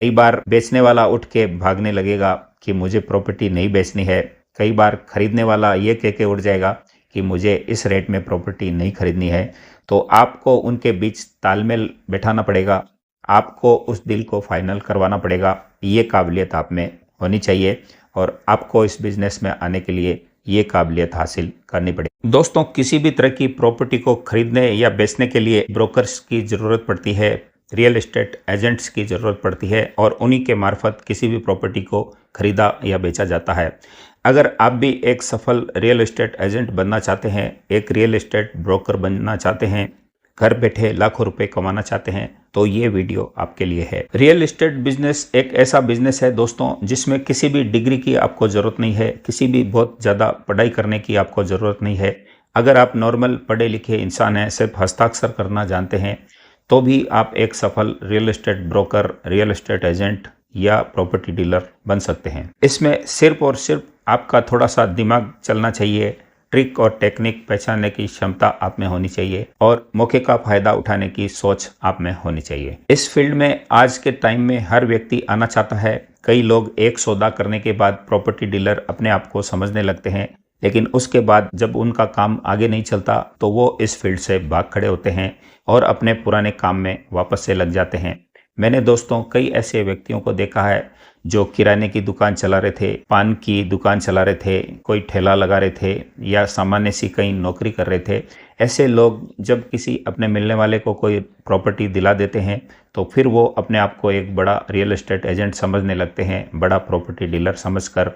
कई बार बेचने वाला उठ के भागने लगेगा कि मुझे प्रॉपर्टी नहीं बेचनी है। कई बार खरीदने वाला ये कह के उठ जाएगा कि मुझे इस रेट में प्रॉपर्टी नहीं खरीदनी है। तो आपको उनके बीच तालमेल बैठाना पड़ेगा, आपको उस डील को फाइनल करवाना पड़ेगा। ये काबिलियत आप में होनी चाहिए और आपको इस बिज़नेस में आने के लिए ये काबिलियत हासिल करनी पड़ेगी। दोस्तों, किसी भी तरह की प्रॉपर्टी को खरीदने या बेचने के लिए ब्रोकर्स की ज़रूरत पड़ती है, रियल एस्टेट एजेंट्स की ज़रूरत पड़ती है और उन्हीं के मार्फत किसी भी प्रॉपर्टी को खरीदा या बेचा जाता है। अगर आप भी एक सफल रियल एस्टेट एजेंट बनना चाहते हैं, एक रियल एस्टेट ब्रोकर बनना चाहते हैं, घर बैठे लाखों रुपए कमाना चाहते हैं, तो ये वीडियो आपके लिए है। रियल एस्टेट बिजनेस एक ऐसा बिजनेस है दोस्तों जिसमें किसी भी डिग्री की आपको ज़रूरत नहीं है, किसी भी बहुत ज़्यादा पढ़ाई करने की आपको ज़रूरत नहीं है। अगर आप नॉर्मल पढ़े लिखे इंसान हैं, सिर्फ हस्ताक्षर करना जानते हैं, तो भी आप एक सफल real estate broker, real estate agent या प्रॉपर्टी डीलर बन सकते हैं। इसमें सिर्फ और सिर्फ आपका थोड़ा सा दिमाग चलना चाहिए, ट्रिक और टेक्निक पहचानने की क्षमता आप में होनी चाहिए और मौके का फायदा उठाने की सोच आप में होनी चाहिए। इस फील्ड में आज के टाइम में हर व्यक्ति आना चाहता है। कई लोग एक सौदा करने के बाद प्रॉपर्टी डीलर अपने आप को समझने लगते हैं, लेकिन उसके बाद जब उनका काम आगे नहीं चलता तो वो इस फील्ड से भाग खड़े होते हैं और अपने पुराने काम में वापस से लग जाते हैं। मैंने दोस्तों कई ऐसे व्यक्तियों को देखा है जो किराने की दुकान चला रहे थे, पान की दुकान चला रहे थे, कोई ठेला लगा रहे थे या सामान्य सी कहीं नौकरी कर रहे थे। ऐसे लोग जब किसी अपने मिलने वाले को कोई प्रॉपर्टी दिला देते हैं तो फिर वो अपने आप को एक बड़ा रियल एस्टेट एजेंट समझने लगते हैं, बड़ा प्रॉपर्टी डीलर समझकर,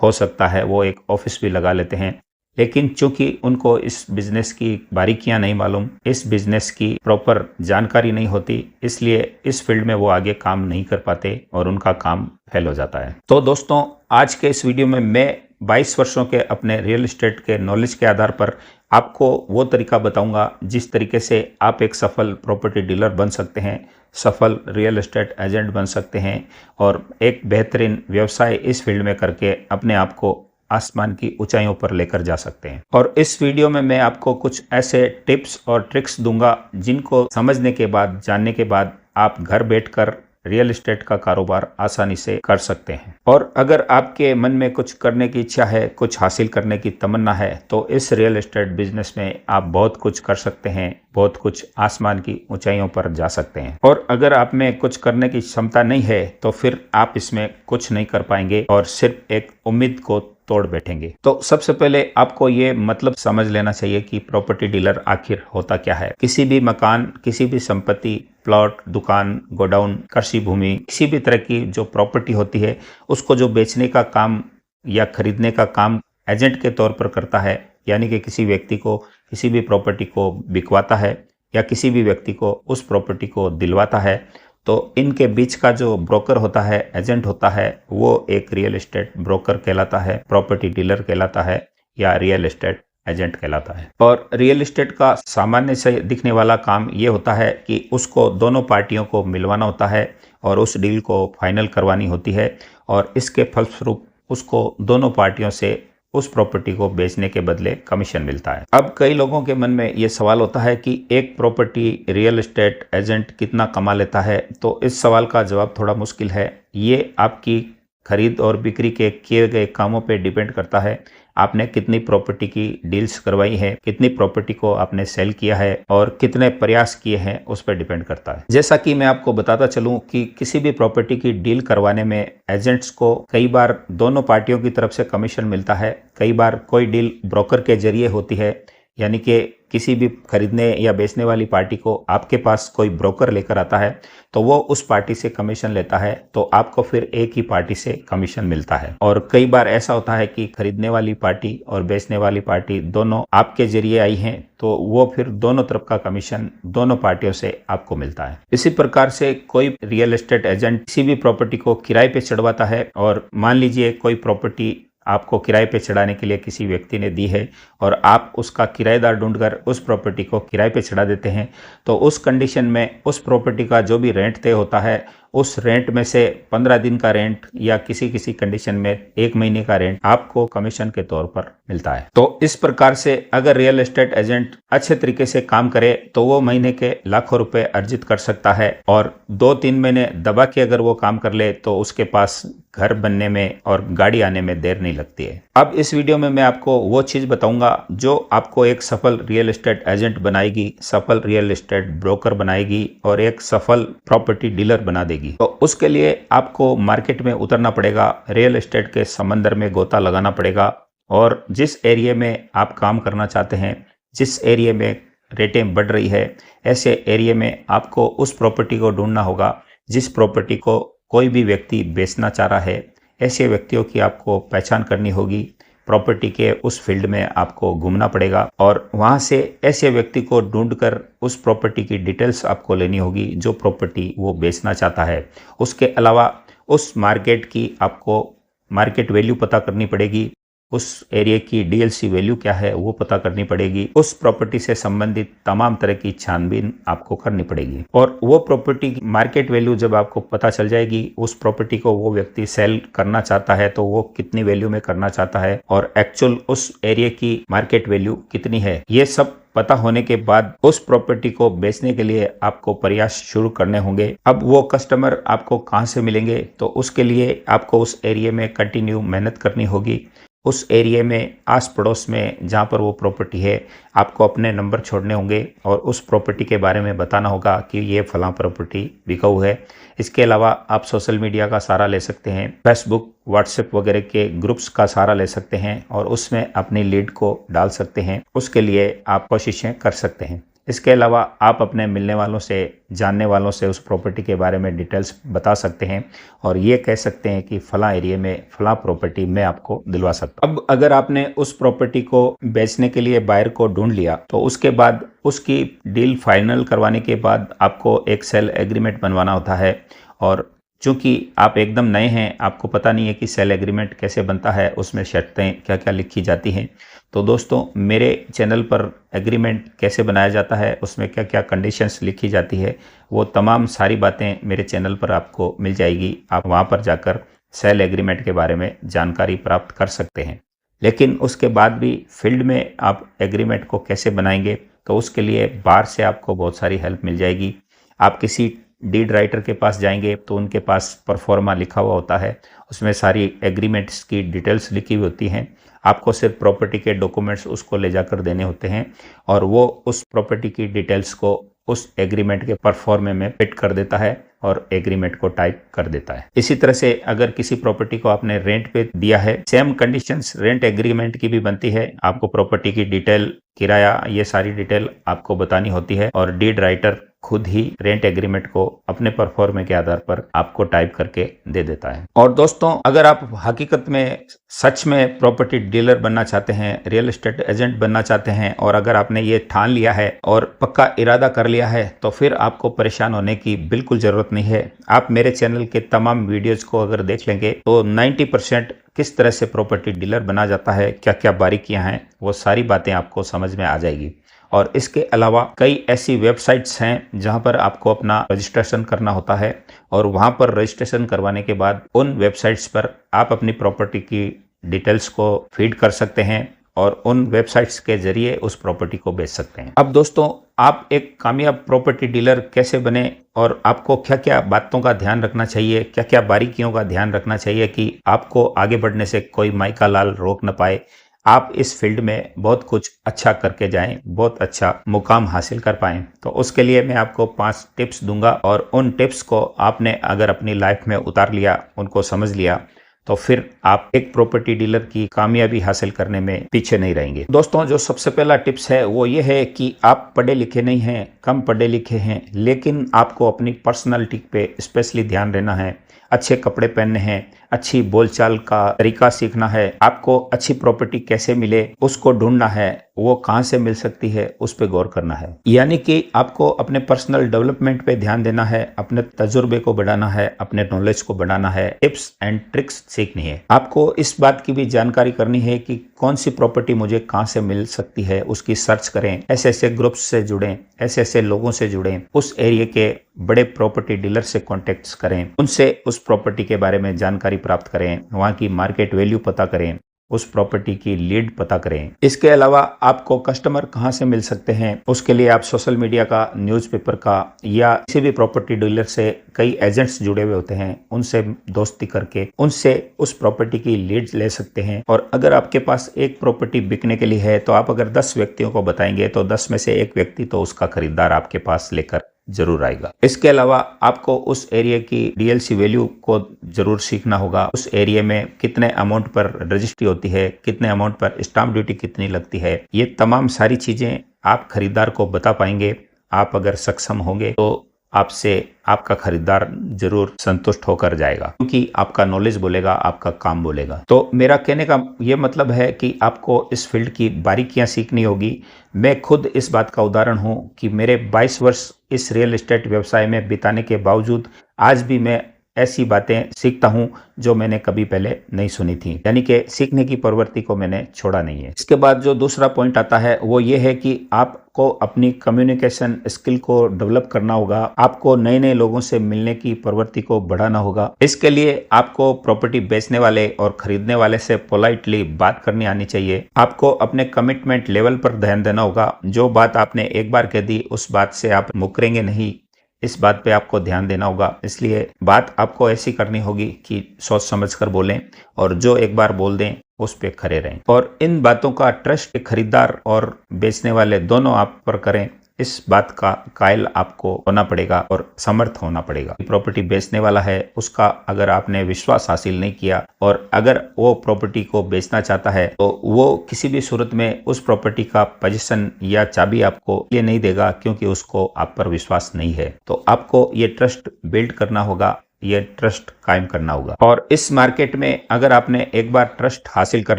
हो सकता है वो एक ऑफिस भी लगा लेते हैं। लेकिन चूंकि उनको इस बिज़नेस की बारीकियां नहीं मालूम, इस बिज़नेस की प्रॉपर जानकारी नहीं होती, इसलिए इस फील्ड में वो आगे काम नहीं कर पाते और उनका काम फेल हो जाता है। तो दोस्तों, आज के इस वीडियो में मैं 22 वर्षों के अपने रियल एस्टेट के नॉलेज के आधार पर आपको वो तरीका बताऊंगा जिस तरीके से आप एक सफल प्रॉपर्टी डीलर बन सकते हैं, सफल रियल एस्टेट एजेंट बन सकते हैं और एक बेहतरीन व्यवसाय इस फील्ड में करके अपने आप को आसमान की ऊंचाइयों पर लेकर जा सकते हैं। और इस वीडियो में मैं आपको कुछ ऐसे टिप्स और ट्रिक्स दूंगा जिनको समझने के बाद, जानने के बाद आप घर बैठकर रियल एस्टेट का कारोबार आसानी से कर सकते हैं। और अगर आपके मन में कुछ करने की इच्छा है, कुछ हासिल करने की तमन्ना है, तो इस रियल एस्टेट बिजनेस में आप बहुत कुछ कर सकते हैं, बहुत कुछ आसमान की ऊंचाइयों पर जा सकते हैं। और अगर आप में कुछ करने की क्षमता नहीं है तो फिर आप इसमें कुछ नहीं कर पाएंगे और सिर्फ एक उम्मीद को तोड़ बैठेंगे। तो सबसे पहले आपको ये मतलब समझ लेना चाहिए कि प्रॉपर्टी डीलर आखिर होता क्या है। किसी भी मकान, किसी भी संपत्ति, प्लॉट, दुकान, गोडाउन, कृषि भूमि, किसी भी तरह की जो प्रॉपर्टी होती है उसको जो बेचने का काम या खरीदने का काम एजेंट के तौर पर करता है, यानी कि किसी व्यक्ति को किसी भी प्रॉपर्टी को बिकवाता है या किसी भी व्यक्ति को उस प्रॉपर्टी को दिलवाता है, तो इनके बीच का जो ब्रोकर होता है, एजेंट होता है, वो एक रियल एस्टेट ब्रोकर कहलाता है, प्रॉपर्टी डीलर कहलाता है या रियल एस्टेट एजेंट कहलाता है। और रियल एस्टेट का सामान्य से दिखने वाला काम ये होता है कि उसको दोनों पार्टियों को मिलवाना होता है और उस डील को फाइनल करवानी होती है और इसके फलस्वरूप उसको दोनों पार्टियों से उस प्रॉपर्टी को बेचने के बदले कमीशन मिलता है। अब कई लोगों के मन में ये सवाल होता है कि एक प्रॉपर्टी रियल एस्टेट एजेंट कितना कमा लेता है। तो इस सवाल का जवाब थोड़ा मुश्किल है। ये आपकी खरीद और बिक्री के किए गए कामों पे डिपेंड करता है। आपने कितनी प्रॉपर्टी की डील्स करवाई है, कितनी प्रॉपर्टी को आपने सेल किया है और कितने प्रयास किए हैं, उस पर डिपेंड करता है। जैसा कि मैं आपको बताता चलूं कि किसी भी प्रॉपर्टी की डील करवाने में एजेंट्स को कई बार दोनों पार्टियों की तरफ से कमीशन मिलता है। कई बार कोई डील ब्रोकर के जरिए होती है, यानी कि किसी भी खरीदने या बेचने वाली पार्टी को आपके पास कोई ब्रोकर लेकर आता है तो वो उस पार्टी से कमीशन लेता है, तो आपको फिर एक ही पार्टी से कमीशन मिलता है। और कई बार ऐसा होता है कि खरीदने वाली पार्टी और बेचने वाली पार्टी दोनों आपके जरिए आई हैं, तो वो फिर दोनों तरफ का कमीशन दोनों पार्टियों से आपको मिलता है। इसी प्रकार से कोई रियल एस्टेट एजेंट किसी भी प्रॉपर्टी को किराए पे चढ़वाता है और मान लीजिए कोई प्रॉपर्टी आपको किराए पे चढ़ाने के लिए किसी व्यक्ति ने दी है और आप उसका किराएदार ढूंढकर उस प्रॉपर्टी को किराए पे चढ़ा देते हैं, तो उस कंडीशन में उस प्रॉपर्टी का जो भी रेंट तय होता है उस रेंट में से 15 दिन का रेंट या किसी किसी कंडीशन में 1 महीने का रेंट आपको कमीशन के तौर पर मिलता है। तो इस प्रकार से अगर रियल एस्टेट एजेंट अच्छे तरीके से काम करे तो वो महीने के लाखों रुपए अर्जित कर सकता है, और 2-3 महीने दबा के अगर वो काम कर ले तो उसके पास घर बनने में और गाड़ी आने में देर नहीं लगती है। अब इस वीडियो में मैं आपको वो चीज बताऊंगा जो आपको एक सफल रियल एस्टेट एजेंट बनाएगी, सफल रियल एस्टेट ब्रोकर बनाएगी और एक सफल प्रॉपर्टी डीलर बना देगी। तो उसके लिए आपको मार्केट में उतरना पड़ेगा, रियल एस्टेट के समंदर में गोता लगाना पड़ेगा, और जिस एरिया में आप काम करना चाहते हैं, जिस एरिया में रेटें बढ़ रही है, ऐसे एरिया में आपको उस प्रॉपर्टी को ढूंढना होगा जिस प्रॉपर्टी को कोई भी व्यक्ति बेचना चाह रहा है। ऐसे व्यक्तियों की आपको पहचान करनी होगी, प्रॉपर्टी के उस फील्ड में आपको घूमना पड़ेगा और वहां से ऐसे व्यक्ति को ढूंढकर उस प्रॉपर्टी की डिटेल्स आपको लेनी होगी जो प्रॉपर्टी वो बेचना चाहता है। उसके अलावा उस मार्केट की आपको मार्केट वैल्यू पता करनी पड़ेगी, उस एरिया की डीएलसी वैल्यू क्या है वो पता करनी पड़ेगी, उस प्रॉपर्टी से संबंधित तमाम तरह की छानबीन आपको करनी पड़ेगी। और वो प्रॉपर्टी की मार्केट वैल्यू जब आपको पता चल जाएगी, उस प्रॉपर्टी को वो व्यक्ति सेल करना चाहता है तो वो कितनी वैल्यू में करना चाहता है और एक्चुअल उस एरिया की मार्केट वैल्यू कितनी है, ये सब पता होने के बाद उस प्रॉपर्टी को बेचने के लिए आपको प्रयास शुरू करने होंगे। अब वो कस्टमर आपको कहाँ से मिलेंगे, तो उसके लिए आपको उस एरिया में कंटिन्यू मेहनत करनी होगी। उस एरिया में आस पड़ोस में जहाँ पर वो प्रॉपर्टी है आपको अपने नंबर छोड़ने होंगे और उस प्रॉपर्टी के बारे में बताना होगा कि ये फलां प्रॉपर्टी बिकाऊ है। इसके अलावा आप सोशल मीडिया का सहारा ले सकते हैं, फेसबुक, व्हाट्सएप वगैरह के ग्रुप्स का सहारा ले सकते हैं और उसमें अपनी लीड को डाल सकते हैं। उसके लिए आप कोशिशें कर सकते हैं। इसके अलावा आप अपने मिलने वालों से, जानने वालों से उस प्रॉपर्टी के बारे में डिटेल्स बता सकते हैं और ये कह सकते हैं कि फलां एरिया में फलां प्रॉपर्टी मैं आपको दिलवा सकता हूं। अब अगर आपने उस प्रॉपर्टी को बेचने के लिए बायर को ढूंढ लिया तो उसके बाद उसकी डील फाइनल करवाने के बाद आपको एक सेल एग्रीमेंट बनवाना होता है, और चूंकि आप एकदम नए हैं, आपको पता नहीं है कि सेल एग्रीमेंट कैसे बनता है, उसमें शर्तें क्या क्या लिखी जाती हैं। तो दोस्तों, मेरे चैनल पर एग्रीमेंट कैसे बनाया जाता है, उसमें क्या क्या कंडीशंस लिखी जाती है, वो तमाम सारी बातें मेरे चैनल पर आपको मिल जाएगी। आप वहाँ पर जाकर सेल एग्रीमेंट के बारे में जानकारी प्राप्त कर सकते हैं। लेकिन उसके बाद भी फील्ड में आप एग्रीमेंट को कैसे बनाएंगे, तो उसके लिए बाहर से आपको बहुत सारी हेल्प मिल जाएगी। आप किसी डीड राइटर के पास जाएंगे तो उनके पास परफॉर्मा लिखा हुआ होता है, उसमें सारी एग्रीमेंट्स की डिटेल्स लिखी हुई होती हैं। आपको सिर्फ प्रॉपर्टी के डॉक्यूमेंट्स उसको ले जाकर देने होते हैं और वो उस प्रॉपर्टी की डिटेल्स को उस एग्रीमेंट के परफॉर्मे में फिट कर देता है और एग्रीमेंट को टाइप कर देता है। इसी तरह से अगर किसी प्रॉपर्टी को आपने रेंट पे दिया है, सेम कंडीशंस रेंट एग्रीमेंट की भी बनती है। आपको प्रॉपर्टी की डिटेल, किराया, ये सारी डिटेल आपको बतानी होती है और डीड राइटर खुद ही रेंट एग्रीमेंट को अपने परफॉर्मे के आधार पर आपको टाइप करके दे देता है। और दोस्तों, अगर आप हकीकत में सच में प्रॉपर्टी डीलर बनना चाहते हैं, रियल एस्टेट एजेंट बनना चाहते हैं और अगर आपने ये ठान लिया है और पक्का इरादा कर लिया है, तो फिर आपको परेशान होने की बिल्कुल जरूरत नहीं है। आप मेरे चैनल के तमाम वीडियोज को अगर देख लेंगे तो 90% किस तरह से प्रॉपर्टी डीलर बना जाता है, क्या क्या बारीकियां हैं, वो सारी बातें आपको समझ में आ जाएगी। और इसके अलावा कई ऐसी वेबसाइट्स हैं जहां पर आपको अपना रजिस्ट्रेशन करना होता है और वहां पर रजिस्ट्रेशन करवाने के बाद उन वेबसाइट्स पर आप अपनी प्रॉपर्टी की डिटेल्स को फीड कर सकते हैं और उन वेबसाइट्स के जरिए उस प्रॉपर्टी को बेच सकते हैं। अब दोस्तों, आप एक कामयाब प्रॉपर्टी डीलर कैसे बने और आपको क्या क्या बातों का ध्यान रखना चाहिए, क्या क्या बारीकियों का ध्यान रखना चाहिए कि आपको आगे बढ़ने से कोई माइका लाल रोक न पाए, आप इस फील्ड में बहुत कुछ अच्छा करके जाएं, बहुत अच्छा मुकाम हासिल कर पाएं, तो उसके लिए मैं आपको 5 टिप्स दूंगा और उन टिप्स को आपने अगर अपनी लाइफ में उतार लिया, उनको समझ लिया, तो फिर आप एक प्रॉपर्टी डीलर की कामयाबी हासिल करने में पीछे नहीं रहेंगे। दोस्तों, जो सबसे पहला टिप्स है वो ये है कि आप पढ़े लिखे नहीं हैं, कम पढ़े लिखे हैं, लेकिन आपको अपनी पर्सनालिटी पे स्पेशली ध्यान देना है। अच्छे कपड़े पहनने हैं, अच्छी बोलचाल का तरीका सीखना है, आपको अच्छी प्रॉपर्टी कैसे मिले उसको ढूंढना है, वो कहाँ से मिल सकती है उस पर गौर करना है। यानी कि आपको अपने पर्सनल डेवलपमेंट पे ध्यान देना है, अपने तजुर्बे को बढ़ाना है, अपने नॉलेज को बढ़ाना है, टिप्स एंड ट्रिक्स सीखनी है। आपको इस बात की भी जानकारी करनी है कि कौन सी प्रॉपर्टी मुझे कहाँ से मिल सकती है, उसकी सर्च करें, ऐसे ऐसे ग्रुप्स से जुड़ें, ऐसे ऐसे लोगों से जुड़ें, उस एरिया के बड़े प्रॉपर्टी डीलर से कॉन्टेक्ट करें, उनसे उस प्रॉपर्टी के बारे में जानकारी प्राप्त करें, वहाँ की मार्केट वैल्यू पता करें, उस प्रॉपर्टी की लीड पता करें। इसके अलावा आपको कस्टमर कहाँ से मिल सकते हैं, उसके लिए आप सोशल मीडिया का, न्यूज़पेपर का या किसी भी प्रॉपर्टी डीलर से कई एजेंट्स जुड़े हुए होते हैं, उनसे दोस्ती करके उनसे उस प्रॉपर्टी की लीड ले सकते हैं। और अगर आपके पास एक प्रॉपर्टी बिकने के लिए है तो आप अगर 10 व्यक्तियों को बताएंगे तो 10 में से एक व्यक्ति तो उसका खरीदार आपके पास लेकर जरूर आएगा। इसके अलावा आपको उस एरिया की डीएलसी वैल्यू को जरूर सीखना होगा। उस एरिया में कितने अमाउंट पर रजिस्ट्री होती है, कितने अमाउंट पर स्टाम्प ड्यूटी कितनी लगती है, ये तमाम सारी चीजें आप खरीदार को बता पाएंगे। आप अगर सक्षम होंगे तो आपसे आपका खरीदार जरूर संतुष्ट होकर जाएगा, क्योंकि आपका नॉलेज बोलेगा, आपका काम बोलेगा। तो मेरा कहने का ये मतलब है कि आपको इस फील्ड की बारीकियां सीखनी होगी। मैं खुद इस बात का उदाहरण हूं कि मेरे 22 वर्ष इस रियल एस्टेट व्यवसाय में बिताने के बावजूद आज भी मैं ऐसी बातें सीखता हूं जो मैंने कभी पहले नहीं सुनी थी। यानी कि सीखने की प्रवृत्ति को मैंने छोड़ा नहीं है। इसके बाद जो दूसरा पॉइंट आता है वो ये है कि आपको अपनी कम्युनिकेशन स्किल को डेवलप करना होगा। आपको नए नए लोगों से मिलने की प्रवृत्ति को बढ़ाना होगा। इसके लिए आपको प्रॉपर्टी बेचने वाले और खरीदने वाले से पोलाइटली बात करनी आनी चाहिए। आपको अपने कमिटमेंट लेवल पर ध्यान देना होगा। जो बात आपने एक बार कह दी उस बात से आप मुकरेंगे नहीं, इस बात पे आपको ध्यान देना होगा। इसलिए बात आपको ऐसी करनी होगी कि सोच समझ कर बोलें और जो एक बार बोल दें उस पे खड़े रहें। और इन बातों का ट्रस्ट खरीदार और बेचने वाले दोनों आप पर करें, इस बात का कायल आपको होना पड़ेगा और समर्थ होना पड़ेगा। प्रॉपर्टी बेचने वाला है उसका अगर आपने विश्वास हासिल नहीं किया और अगर वो प्रॉपर्टी को बेचना चाहता है तो वो किसी भी सूरत में उस प्रॉपर्टी का पोजीशन या चाबी आपको ये नहीं देगा, क्योंकि उसको आप पर विश्वास नहीं है। तो आपको ये ट्रस्ट बिल्ड करना होगा, ये ट्रस्ट कायम करना होगा। और इस मार्केट में अगर आपने एक बार ट्रस्ट हासिल कर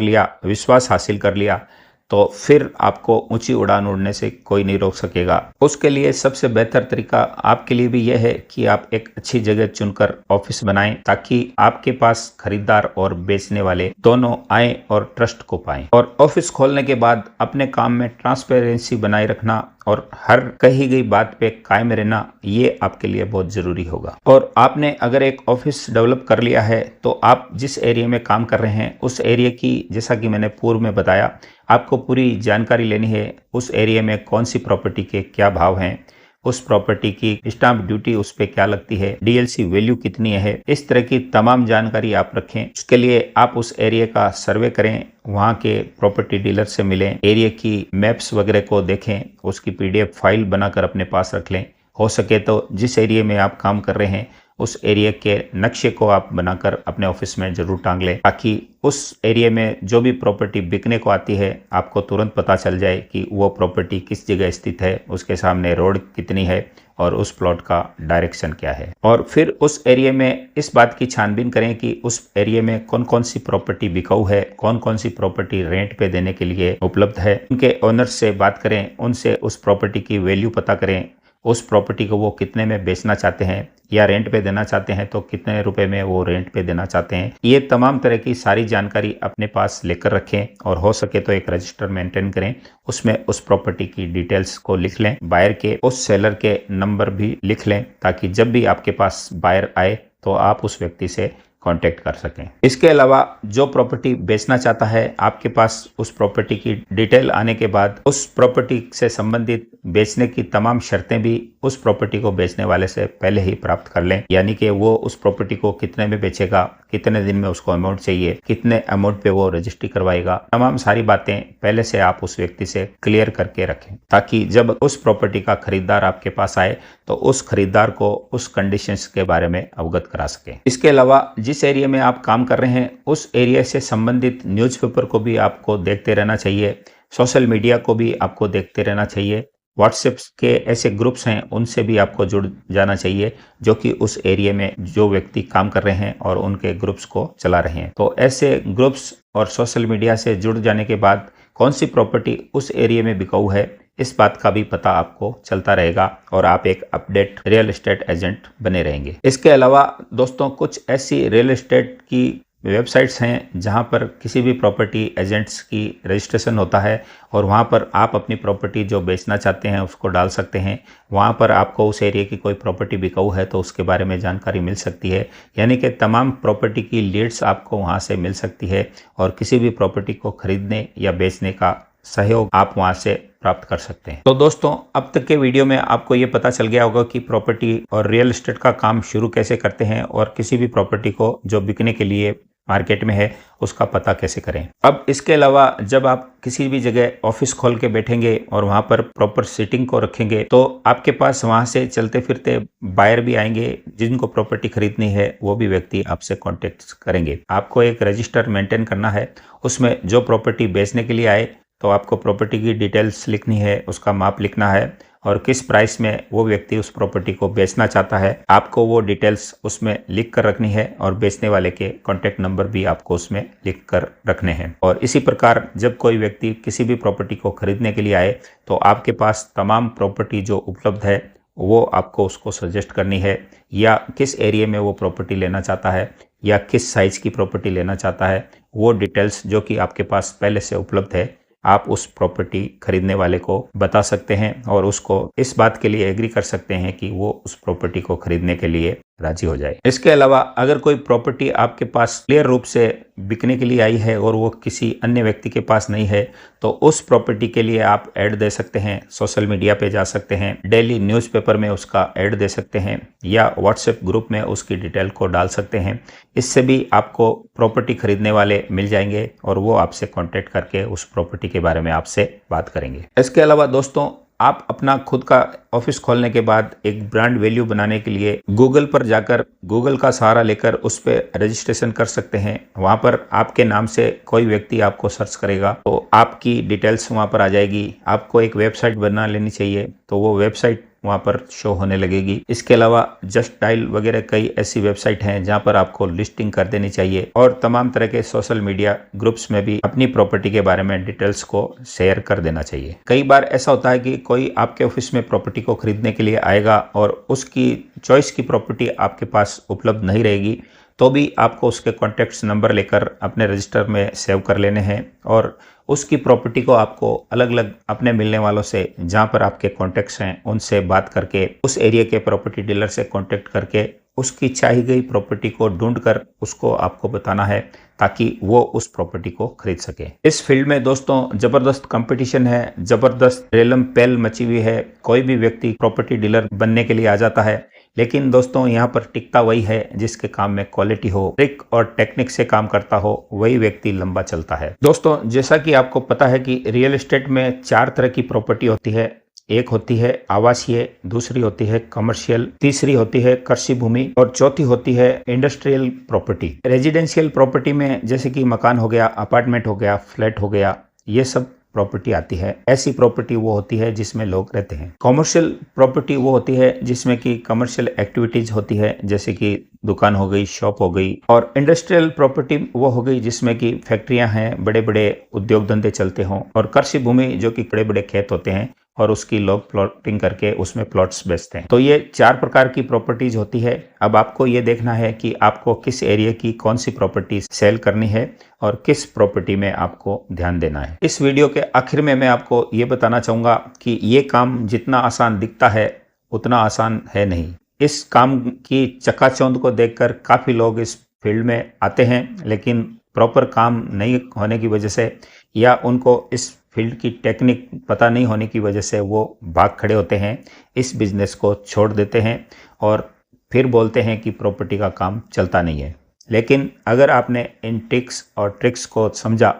लिया, विश्वास हासिल कर लिया, तो फिर आपको ऊंची उड़ान उड़ने से कोई नहीं रोक सकेगा। उसके लिए सबसे बेहतर तरीका आपके लिए भी यह है कि आप एक अच्छी जगह चुनकर ऑफिस बनाएं, ताकि आपके पास खरीदार और बेचने वाले दोनों आए और ट्रस्ट को पाएं। और ऑफिस खोलने के बाद अपने काम में ट्रांसपेरेंसी बनाए रखना और हर कही गई बात पे कायम रहना, ये आपके लिए बहुत जरूरी होगा। और आपने अगर एक ऑफिस डेवलप कर लिया है तो आप जिस एरिया में काम कर रहे हैं उस एरिया की, जैसा कि मैंने पूर्व में बताया, आपको पूरी जानकारी लेनी है। उस एरिया में कौन सी प्रॉपर्टी के क्या भाव हैं, उस प्रॉपर्टी की स्टाम्प ड्यूटी उस पे क्या लगती है, डीएलसी वैल्यू कितनी है, इस तरह की तमाम जानकारी आप रखें। इसके लिए आप उस एरिया का सर्वे करें, वहाँ के प्रॉपर्टी डीलर से मिलें, एरिया की मैप्स वगैरह को देखें, उसकी पीडीएफ फाइल बनाकर अपने पास रख लें। हो सके तो जिस एरिया में आप काम कर रहे हैं उस एरिया के नक्शे को आप बनाकर अपने ऑफिस में जरूर टांग लें, ताकि उस एरिया में जो भी प्रॉपर्टी बिकने को आती है आपको तुरंत पता चल जाए कि वो प्रॉपर्टी किस जगह स्थित है, उसके सामने रोड कितनी है और उस प्लॉट का डायरेक्शन क्या है। और फिर उस एरिया में इस बात की छानबीन करें कि उस एरिया में कौन कौन सी प्रॉपर्टी बिकाऊ है, कौन कौन सी प्रॉपर्टी रेंट पे देने के लिए उपलब्ध है। उनके ओनर्स से बात करें, उनसे उस प्रॉपर्टी की वैल्यू पता करें, उस प्रॉपर्टी को वो कितने में बेचना चाहते हैं या रेंट पे देना चाहते हैं तो कितने रुपए में वो रेंट पे देना चाहते हैं। ये तमाम तरह की सारी जानकारी अपने पास लेकर रखें और हो सके तो एक रजिस्टर मेंटेन करें, उसमें उस प्रॉपर्टी की डिटेल्स को लिख लें, बायर के उस सेलर के नंबर भी लिख लें, ताकि जब भी आपके पास बायर आए तो आप उस व्यक्ति से कांटेक्ट कर सकें। इसके अलावा जो प्रॉपर्टी बेचना चाहता है, आपके पास उस प्रॉपर्टी की डिटेल आने के बाद उस प्रॉपर्टी से संबंधित बेचने की तमाम शर्तें भी उस प्रॉपर्टी को बेचने वाले से पहले ही प्राप्त कर लें। यानी कि वो उस प्रॉपर्टी को कितने में बेचेगा, कितने दिन में उसको अमाउंट चाहिए, कितने अमाउंट पे वो रजिस्ट्री करवाएगा, तमाम सारी बातें पहले से आप उस व्यक्ति से क्लियर करके रखें, ताकि जब उस प्रॉपर्टी का खरीदार आपके पास आए तो उस खरीदार को उस कंडीशंस के बारे में अवगत करा सके। इसके अलावा जिस एरिया में आप काम कर रहे हैं उस एरिया से संबंधित न्यूज़पेपर को भी आपको देखते रहना चाहिए, सोशल मीडिया को भी आपको देखते रहना चाहिए, व्हाट्सएप के ऐसे ग्रुप्स हैं उनसे भी आपको जुड़ जाना चाहिए जो कि उस एरिया में जो व्यक्ति काम कर रहे हैं और उनके ग्रुप्स को चला रहे हैं। तो ऐसे ग्रुप्स और सोशल मीडिया से जुड़ जाने के बाद कौन सी प्रॉपर्टी उस एरिया में बिकाऊ है, इस बात का भी पता आपको चलता रहेगा और आप एक अपडेट रियल एस्टेट एजेंट बने रहेंगे। इसके अलावा दोस्तों कुछ ऐसी रियल एस्टेट की वेबसाइट्स हैं जहां पर किसी भी प्रॉपर्टी एजेंट्स की रजिस्ट्रेशन होता है और वहां पर आप अपनी प्रॉपर्टी जो बेचना चाहते हैं उसको डाल सकते हैं। वहां पर आपको उस एरिया की कोई प्रॉपर्टी बिकाऊ है तो उसके बारे में जानकारी मिल सकती है, यानी कि तमाम प्रॉपर्टी की लीड्स आपको वहां से मिल सकती है और किसी भी प्रॉपर्टी को खरीदने या बेचने का सहयोग आप वहां से प्राप्त कर सकते हैं। तो दोस्तों अब तक के वीडियो में आपको ये पता चल गया होगा कि प्रॉपर्टी और रियल एस्टेट का काम शुरू कैसे करते हैं और किसी भी प्रॉपर्टी को जो बिकने के लिए मार्केट में है उसका पता कैसे करें। अब इसके अलावा जब आप किसी भी जगह ऑफिस खोल के बैठेंगे और वहां पर प्रॉपर सीटिंग को रखेंगे तो आपके पास वहां से चलते फिरते बायर भी आएंगे, जिनको प्रॉपर्टी खरीदनी है वो भी व्यक्ति आपसे कॉन्टेक्ट करेंगे। आपको एक रजिस्टर मेंटेन करना है, उसमें जो प्रॉपर्टी बेचने के लिए आए तो आपको प्रॉपर्टी की डिटेल्स लिखनी है, उसका माप लिखना है और किस प्राइस में वो व्यक्ति उस प्रॉपर्टी को बेचना चाहता है आपको वो डिटेल्स उसमें लिख कर रखनी है और बेचने वाले के कॉन्टैक्ट नंबर भी आपको उसमें लिख कर रखने हैं। और इसी प्रकार जब कोई व्यक्ति किसी भी प्रॉपर्टी को खरीदने के लिए आए तो आपके पास तमाम प्रॉपर्टी जो उपलब्ध है वो आपको उसको सजेस्ट करनी है, या किस एरिया में वो प्रॉपर्टी लेना चाहता है या किस साइज की प्रॉपर्टी लेना चाहता है, वो डिटेल्स जो कि आपके पास पहले से उपलब्ध है आप उस प्रॉपर्टी खरीदने वाले को बता सकते हैं और उसको इस बात के लिए एग्री कर सकते हैं कि वो उस प्रॉपर्टी को खरीदने के लिए राजी हो जाए। इसके अलावा अगर कोई प्रॉपर्टी आपके पास क्लियर रूप से बिकने के लिए आई है और वो किसी अन्य व्यक्ति के पास नहीं है तो उस प्रॉपर्टी के लिए आप ऐड दे सकते हैं, सोशल मीडिया पे जा सकते हैं, डेली न्यूज़पेपर में उसका ऐड दे सकते हैं या व्हाट्सएप ग्रुप में उसकी डिटेल को डाल सकते हैं। इससे भी आपको प्रॉपर्टी खरीदने वाले मिल जाएंगे और वो आपसे कॉन्टेक्ट करके उस प्रॉपर्टी के बारे में आपसे बात करेंगे। इसके अलावा दोस्तों आप अपना खुद का ऑफिस खोलने के बाद एक ब्रांड वैल्यू बनाने के लिए गूगल पर जाकर गूगल का सहारा लेकर उस पर रजिस्ट्रेशन कर सकते हैं। वहां पर आपके नाम से कोई व्यक्ति आपको सर्च करेगा तो आपकी डिटेल्स वहां पर आ जाएगी। आपको एक वेबसाइट बना लेनी चाहिए तो वो वेबसाइट वहां पर शो होने लगेगी। इसके अलावा जस्ट डायल वगैरह कई ऐसी वेबसाइट हैं जहां पर आपको लिस्टिंग कर देनी चाहिए और तमाम तरह के सोशल मीडिया ग्रुप्स में भी अपनी प्रॉपर्टी के बारे में डिटेल्स को शेयर कर देना चाहिए। कई बार ऐसा होता है कि कोई आपके ऑफिस में प्रॉपर्टी को खरीदने के लिए आएगा और उसकी चॉइस की प्रॉपर्टी आपके पास उपलब्ध नहीं रहेगी तो भी आपको उसके कॉन्टैक्ट्स नंबर लेकर अपने रजिस्टर में सेव कर लेने हैं और उसकी प्रॉपर्टी को आपको अलग अलग अपने मिलने वालों से जहां पर आपके कॉन्टैक्ट्स हैं उनसे बात करके उस एरिया के प्रॉपर्टी डीलर से कॉन्टैक्ट करके उसकी चाही गई प्रॉपर्टी को ढूंढकर उसको आपको बताना है ताकि वो उस प्रॉपर्टी को खरीद सके। इस फील्ड में दोस्तों जबरदस्त कंपटीशन है, जबरदस्त रेलम पहल मची हुई है। कोई भी व्यक्ति प्रॉपर्टी डीलर बनने के लिए आ जाता है, लेकिन दोस्तों यहाँ पर टिकता वही है जिसके काम में क्वालिटी हो, ट्रिक और टेक्निक से काम करता हो, वही व्यक्ति लंबा चलता है। दोस्तों जैसा कि आपको पता है कि रियल एस्टेट में 4 तरह की प्रॉपर्टी होती है। एक होती है आवासीय, दूसरी होती है कमर्शियल, तीसरी होती है कृषि भूमि और चौथी होती है इंडस्ट्रियल प्रॉपर्टी। रेजिडेंशियल प्रॉपर्टी में जैसे कि मकान हो गया, अपार्टमेंट हो गया, फ्लैट हो गया, ये सब प्रॉपर्टी आती है। ऐसी प्रॉपर्टी वो होती है जिसमें लोग रहते हैं। कमर्शियल प्रॉपर्टी वो होती है जिसमें कि कमर्शियल एक्टिविटीज होती है, जैसे कि दुकान हो गई, शॉप हो गई। और इंडस्ट्रियल प्रॉपर्टी वो हो गई जिसमें कि फैक्ट्रियां हैं, बड़े बड़े उद्योग धंधे चलते हों। और कृषि भूमि जो कि बड़े बड़े खेत होते हैं और उसकी लोग प्लॉटिंग करके उसमें प्लॉट्स बेचते हैं। तो ये 4 प्रकार की प्रॉपर्टीज होती है। अब आपको ये देखना है कि आपको किस एरिया की कौन सी प्रॉपर्टी सेल करनी है और किस प्रॉपर्टी में आपको ध्यान देना है। इस वीडियो के आखिर में मैं आपको ये बताना चाहूँगा कि ये काम जितना आसान दिखता है उतना आसान है नहीं। इस काम की चकाचौंध को देखकर काफ़ी लोग इस फील्ड में आते हैं, लेकिन प्रॉपर काम नहीं होने की वजह से या उनको इस फील्ड की टेक्निक पता नहीं होने की वजह से वो भाग खड़े होते हैं, इस बिजनेस को छोड़ देते हैं और फिर बोलते हैं कि प्रॉपर्टी का काम चलता नहीं है। लेकिन अगर आपने इन टिक्स और ट्रिक्स को समझा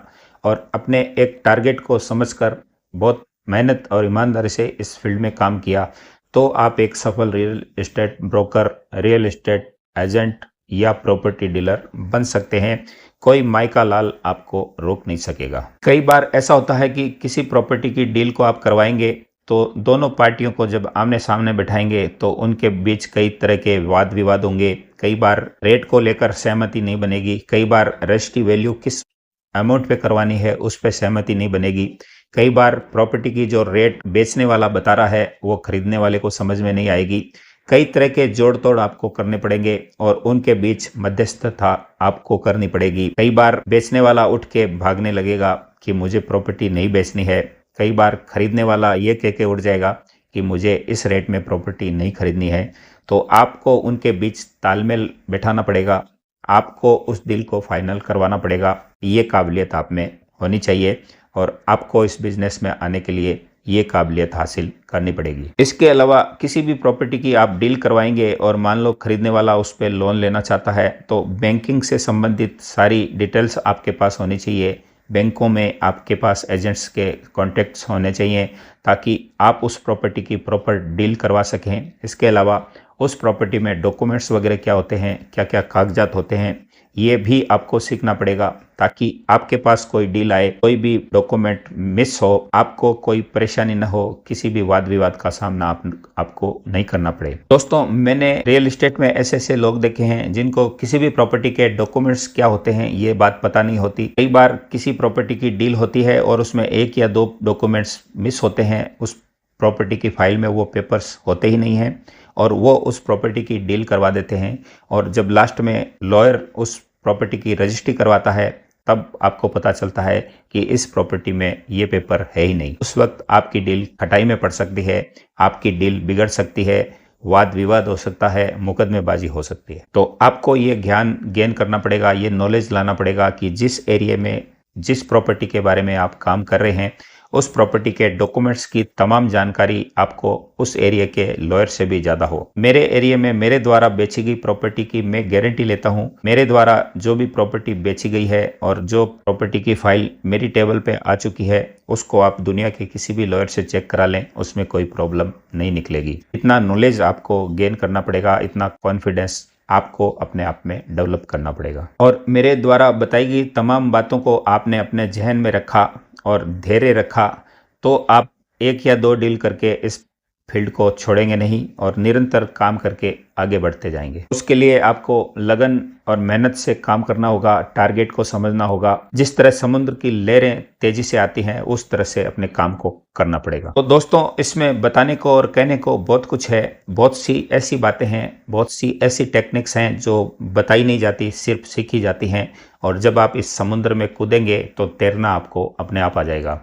और अपने एक टारगेट को समझकर बहुत मेहनत और ईमानदारी से इस फील्ड में काम किया तो आप एक सफल real estate broker, real estate agent या प्रॉपर्टी डीलर बन सकते हैं। कोई माइका लाल आपको रोक नहीं सकेगा। कई बार ऐसा होता है कि किसी प्रॉपर्टी की डील को आप करवाएंगे तो दोनों पार्टियों को जब आमने सामने बैठाएंगे तो उनके बीच कई तरह के वाद विवाद होंगे। कई बार रेट को लेकर सहमति नहीं बनेगी, कई बार रजिस्ट्री वैल्यू किस अमाउंट पे करवानी है उस पे सहमति नहीं बनेगी। कई बार प्रॉपर्टी की जो रेट बेचने वाला बता रहा है वो खरीदने वाले को समझ में नहीं आएगी। कई तरह के जोड़ तोड़ आपको करने पड़ेंगे और उनके बीच मध्यस्थता आपको करनी पड़ेगी। कई बार बेचने वाला उठ के भागने लगेगा कि मुझे प्रॉपर्टी नहीं बेचनी है। कई बार खरीदने वाला ये कह के उठ जाएगा कि मुझे इस रेट में प्रॉपर्टी नहीं खरीदनी है। तो आपको उनके बीच तालमेल बैठाना पड़ेगा, आपको उस डील को फाइनल करवाना पड़ेगा। ये काबिलियत आप में होनी चाहिए और आपको इस बिजनेस में आने के लिए ये काबिलियत हासिल करनी पड़ेगी। इसके अलावा किसी भी प्रॉपर्टी की आप डील करवाएंगे और मान लो खरीदने वाला उस पर लोन लेना चाहता है तो बैंकिंग से संबंधित सारी डिटेल्स आपके पास होनी चाहिए। बैंकों में आपके पास एजेंट्स के कॉन्टेक्ट्स होने चाहिए ताकि आप उस प्रॉपर्टी की प्रॉपर डील करवा सकें। इसके अलावा उस प्रॉपर्टी में डॉक्यूमेंट्स वगैरह क्या होते हैं, क्या क्या कागजात होते हैं, ये भी आपको सीखना पड़ेगा ताकि आपके पास कोई डील आए, कोई भी डॉक्यूमेंट मिस हो, आपको कोई परेशानी न हो, किसी भी वाद विवाद का सामना आपको नहीं करना पड़े। दोस्तों, मैंने रियल एस्टेट में ऐसे ऐसे लोग देखे हैं जिनको किसी भी प्रॉपर्टी के डॉक्यूमेंट्स क्या होते हैं ये बात पता नहीं होती। कई बार किसी प्रॉपर्टी की डील होती है और उसमें 1 या 2 डॉक्यूमेंट्स मिस होते हैं। उस प्रॉपर्टी की फाइल में वो पेपर्स होते ही नहीं हैं और वो उस प्रॉपर्टी की डील करवा देते हैं और जब लास्ट में लॉयर उस प्रॉपर्टी की रजिस्ट्री करवाता है तब आपको पता चलता है कि इस प्रॉपर्टी में ये पेपर है ही नहीं। उस वक्त आपकी डील खटाई में पड़ सकती है, आपकी डील बिगड़ सकती है, वाद विवाद हो सकता है, मुकदमेबाजी हो सकती है। तो आपको ये ज्ञान गेन करना पड़ेगा, ये नॉलेज लाना पड़ेगा कि जिस एरिया में जिस प्रॉपर्टी के बारे में आप काम कर रहे हैं उस प्रॉपर्टी के डॉक्यूमेंट्स की तमाम जानकारी आपको उस एरिया के लॉयर से भी ज़्यादा हो। मेरे एरिया में मेरे द्वारा बेची गई प्रॉपर्टी की मैं गारंटी लेता हूँ। मेरे द्वारा जो भी प्रॉपर्टी बेची गई है और जो प्रॉपर्टी की फाइल मेरी टेबल पे आ चुकी है उसको आप दुनिया के किसी भी लॉयर से चेक करा लें, उसमें कोई प्रॉब्लम नहीं निकलेगी। इतना नॉलेज आपको गेन करना पड़ेगा, इतना कॉन्फिडेंस आपको अपने आप में डेवलप करना पड़ेगा। और मेरे द्वारा बताई गई तमाम बातों को आपने अपने जहन में रखा और धैर्य रखा तो आप 1 या 2 डील करके इस फील्ड को छोड़ेंगे नहीं और निरंतर काम करके आगे बढ़ते जाएंगे। उसके लिए आपको लगन और मेहनत से काम करना होगा, टारगेट को समझना होगा। जिस तरह समुद्र की लहरें तेजी से आती हैं उस तरह से अपने काम को करना पड़ेगा। तो दोस्तों, इसमें बताने को और कहने को बहुत कुछ है। बहुत सी ऐसी बातें हैं, बहुत सी ऐसी टेक्निक्स हैं जो बताई नहीं जाती, सिर्फ सीखी जाती हैं और जब आप इस समुद्र में कूदेंगे तो तैरना आपको अपने आप आ जाएगा।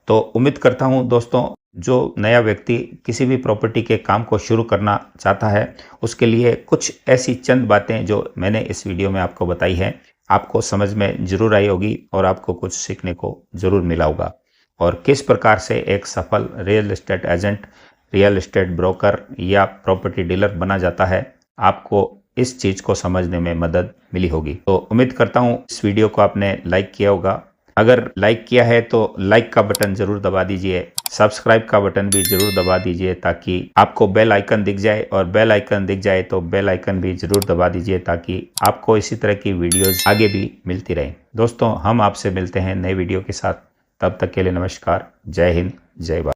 तो उम्मीद करता हूं दोस्तों, जो नया व्यक्ति किसी भी प्रॉपर्टी के काम को शुरू करना चाहता है उसके लिए कुछ ऐसी चंद बातें जो मैंने इस वीडियो में आपको बताई हैं आपको समझ में जरूर आई होगी और आपको कुछ सीखने को जरूर मिला होगा। और किस प्रकार से एक सफल real estate agent, real estate broker या प्रॉपर्टी डीलर बना जाता है, आपको इस चीज़ को समझने में मदद मिली होगी। तो उम्मीद करता हूँ इस वीडियो को आपने लाइक किया होगा। अगर लाइक किया है तो लाइक का बटन जरूर दबा दीजिए, सब्सक्राइब का बटन भी जरूर दबा दीजिए ताकि आपको बेल आइकन दिख जाए और बेल आइकन दिख जाए तो बेल आइकन भी जरूर दबा दीजिए ताकि आपको इसी तरह की वीडियोस आगे भी मिलती रहे। दोस्तों, हम आपसे मिलते हैं नए वीडियो के साथ। तब तक के लिए नमस्कार। जय हिंद, जय भारत।